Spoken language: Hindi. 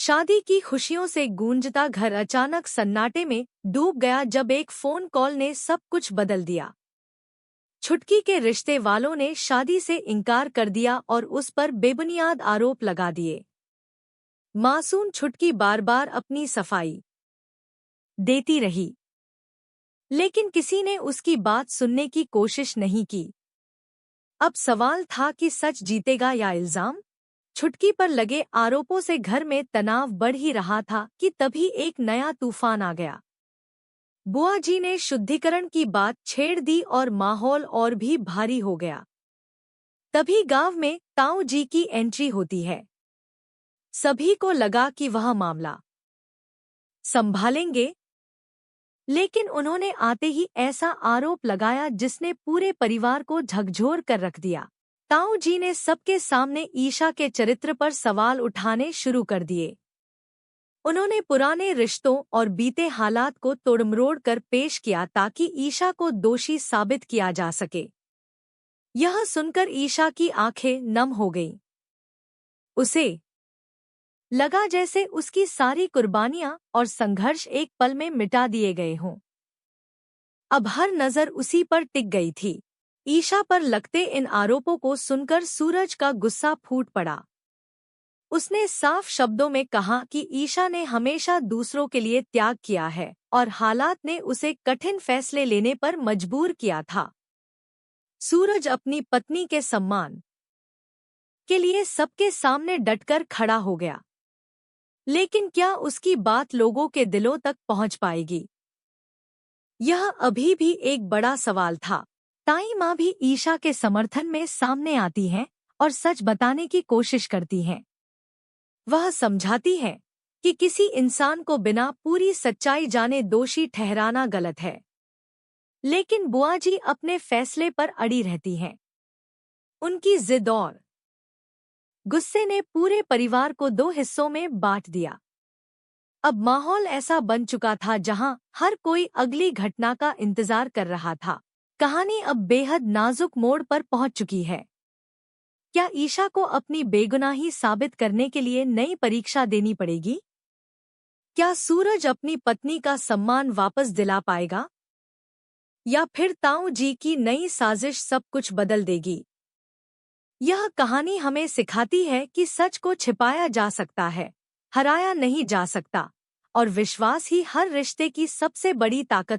शादी की खुशियों से गूंजता घर अचानक सन्नाटे में डूब गया जब एक फोन कॉल ने सब कुछ बदल दिया। छुटकी के रिश्ते वालों ने शादी से इनकार कर दिया और उस पर बेबुनियाद आरोप लगा दिए। मासूम छुटकी बार बार अपनी सफाई देती रही, लेकिन किसी ने उसकी बात सुनने की कोशिश नहीं की। अब सवाल था कि सच जीतेगा या इल्जाम। छुटकी पर लगे आरोपों से घर में तनाव बढ़ ही रहा था कि तभी एक नया तूफान आ गया। बुआ जी ने शुद्धिकरण की बात छेड़ दी और माहौल और भी भारी हो गया। तभी गांव में ताऊ जी की एंट्री होती है। सभी को लगा कि वह मामला संभालेंगे, लेकिन उन्होंने आते ही ऐसा आरोप लगाया जिसने पूरे परिवार को झकझोर कर रख दिया। ताऊ जी ने सबके सामने ईशा के चरित्र पर सवाल उठाने शुरू कर दिए। उन्होंने पुराने रिश्तों और बीते हालात को तोड़मरोड़ कर पेश किया ताकि ईशा को दोषी साबित किया जा सके। यह सुनकर ईशा की आंखें नम हो गईं। उसे लगा जैसे उसकी सारी कुर्बानियां और संघर्ष एक पल में मिटा दिए गए हों। अब हर नजर उसी पर टिक गई थी। ईशा पर लगते इन आरोपों को सुनकर सूरज का गुस्सा फूट पड़ा। उसने साफ शब्दों में कहा कि ईशा ने हमेशा दूसरों के लिए त्याग किया है और हालात ने उसे कठिन फैसले लेने पर मजबूर किया था। सूरज अपनी पत्नी के सम्मान के लिए सबके सामने डटकर खड़ा हो गया, लेकिन क्या उसकी बात लोगों के दिलों तक पहुंच पाएगी? यह अभी भी एक बड़ा सवाल था। ताई माँ भी ईशा के समर्थन में सामने आती हैं और सच बताने की कोशिश करती हैं। वह समझाती है कि किसी इंसान को बिना पूरी सच्चाई जाने दोषी ठहराना गलत है, लेकिन बुआ जी अपने फैसले पर अड़ी रहती हैं। उनकी जिद और गुस्से ने पूरे परिवार को दो हिस्सों में बांट दिया। अब माहौल ऐसा बन चुका था जहां हर कोई अगली घटना का इंतजार कर रहा था। कहानी अब बेहद नाजुक मोड़ पर पहुंच चुकी है। क्या ईशा को अपनी बेगुनाही साबित करने के लिए नई परीक्षा देनी पड़ेगी? क्या सूरज अपनी पत्नी का सम्मान वापस दिला पाएगा? या फिर ताऊ जी की नई साजिश सब कुछ बदल देगी? यह कहानी हमें सिखाती है कि सच को छिपाया जा सकता है, हराया नहीं जा सकता, और विश्वास ही हर रिश्ते की सबसे बड़ी ताकत